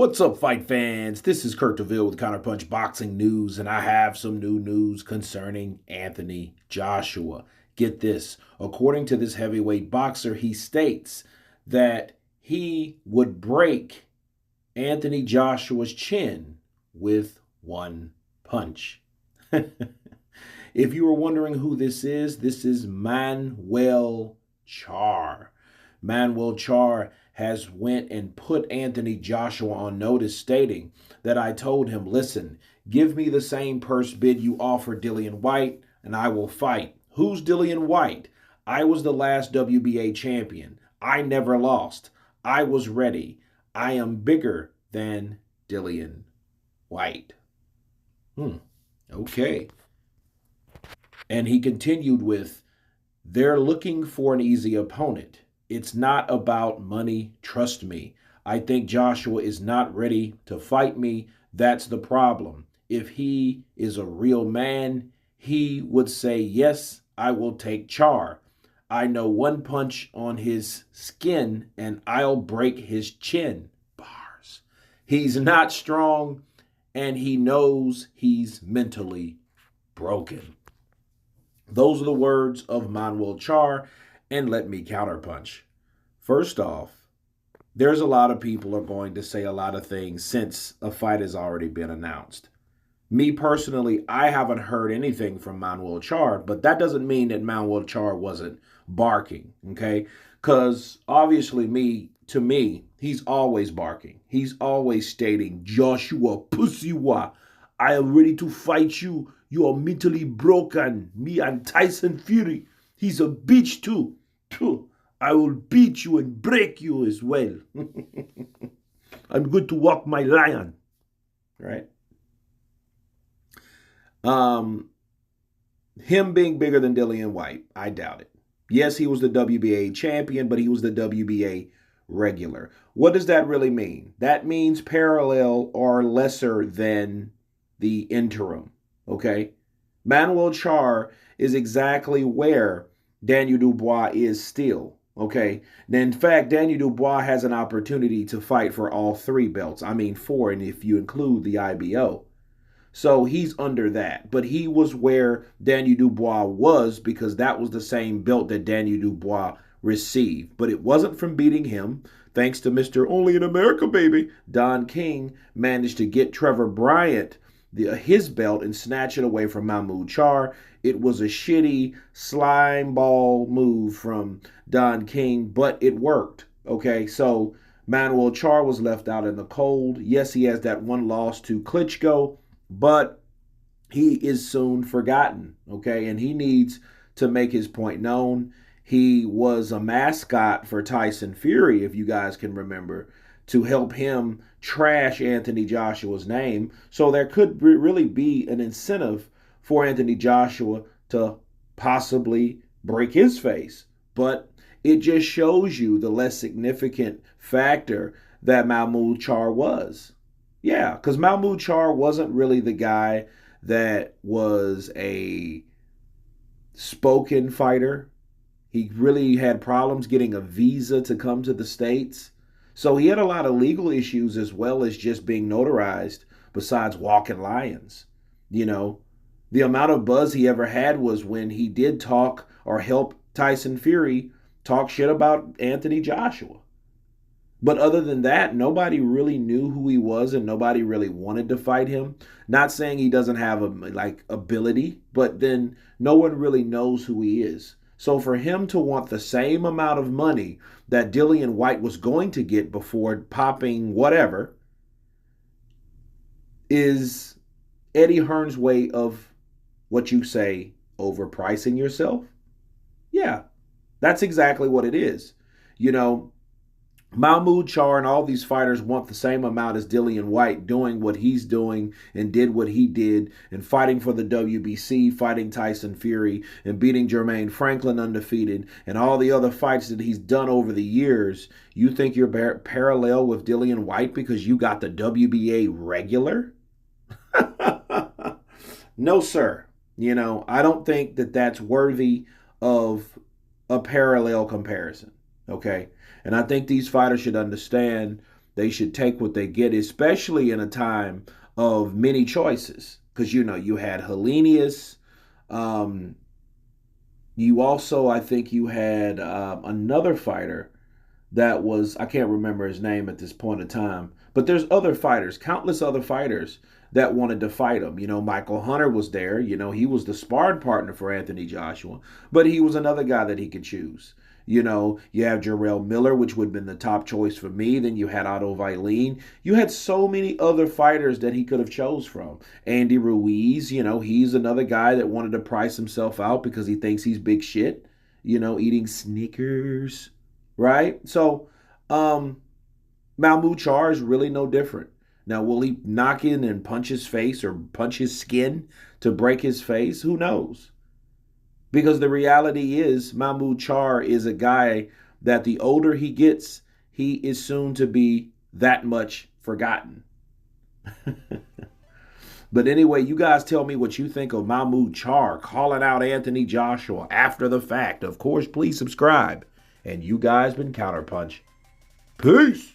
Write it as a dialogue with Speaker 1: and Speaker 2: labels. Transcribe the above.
Speaker 1: What's up, fight fans? This is Kurt DeVille with Counterpunch Boxing News, and I have some new news concerning Anthony Joshua. Get this. According to this heavyweight boxer, he states that he would break Anthony Joshua's chin with one punch. If you were wondering who this is Manuel Charr. Manuel Charr has went and put Anthony Joshua on notice, stating that I told him, listen, give me the same purse bid you offered Dillian Whyte and I will fight. Who's Dillian Whyte? I was the last WBA champion. I never lost. I was ready. I am bigger than Dillian Whyte. Okay. And he continued with, they're looking for an easy opponent. It's not about money, trust me. I think Joshua is not ready to fight me. That's the problem. If he is a real man, he would say, yes, I will take Charr. I know one punch on his skin and I'll break his chin. Bars. He's not strong and he knows he's mentally broken. Those are the words of Manuel Charr, and let me counterpunch. First off, there's a lot of people are going to say a lot of things since a fight has already been announced. Me personally, I haven't heard anything from Manuel Charr, but that doesn't mean that Manuel Charr wasn't barking, okay? Because obviously to me, he's always barking. He's always stating, Joshua, pussy wa, I am ready to fight you. You are mentally broken. Me and Tyson Fury. He's a bitch too. I will beat you and break you as well. I'm going to walk my lion. Right? Him being bigger than Dillian Whyte, I doubt it. Yes, he was the WBA champion, but he was the WBA regular. What does that really mean? That means parallel or lesser than the interim. Okay? Manuel Charr is exactly where Daniel Dubois is still. Okay? In fact, Daniel Dubois has an opportunity to fight for all three belts. I mean, four, and if you include the IBO. So he's under that. But he was where Daniel Dubois was because that was the same belt that Daniel Dubois received. But it wasn't from beating him. Thanks to Mr. Only in America, baby. Don King managed to get Trevor Bryant his belt and snatch it away from Manuel Charr. It was a shitty slime ball move from Don King, but it worked. Okay, so Manuel Charr was left out in the cold. Yes, he has that one loss to Klitschko, but he is soon forgotten. Okay, and he needs to make his point known. He was a mascot for Tyson Fury, if you guys can remember, to help him trash Anthony Joshua's name. So there could really be an incentive for Anthony Joshua to possibly break his face. But it just shows you the less significant factor that Manuel Charr was. Yeah, because Manuel Charr wasn't really the guy that was a spoken fighter. He really had problems getting a visa to come to the States. So he had a lot of legal issues as well as just being notarized besides walking lions. You know, the amount of buzz he ever had was when he did talk or help Tyson Fury talk shit about Anthony Joshua. But other than that, nobody really knew who he was and nobody really wanted to fight him. Not saying he doesn't have ability, but then no one really knows who he is. So for him to want the same amount of money that Dillian Whyte was going to get before popping whatever is Eddie Hearn's way of what you say, overpricing yourself. Yeah, that's exactly what it is. You know, Manuel Charr and all these fighters want the same amount as Dillian Whyte doing what he's doing and did what he did and fighting for the WBC, fighting Tyson Fury and beating Jermaine Franklin undefeated and all the other fights that he's done over the years. You think you're parallel with Dillian Whyte because you got the WBA regular? No, sir. You know, I don't think that that's worthy of a parallel comparison. Okay? And I think these fighters should understand They should take what they get, especially in a time of many choices. Because, you had Hellenius. Um, you also, I think you had another fighter that was, I can't remember his name at this point in time, but there's other fighters, countless other fighters that wanted to fight him. Michael Hunter was there. He was the sparring partner for Anthony Joshua, but he was another guy that he could choose. You have Jarrell Miller, which would have been the top choice for me. Then you had Otto Vailene. You had so many other fighters that he could have chose from. Andy Ruiz, he's another guy that wanted to price himself out because he thinks he's big shit, eating Snickers, right? So, Manuel Charr is really no different. Now, will he knock in and punch his face or punch his skin to break his face? Who knows? Because the reality is, Manuel Charr is a guy that the older he gets, he is soon to be that much forgotten. But anyway, you guys tell me what you think of Manuel Charr calling out Anthony Joshua after the fact. Of course, please subscribe. And you guys been Counterpunch. Peace.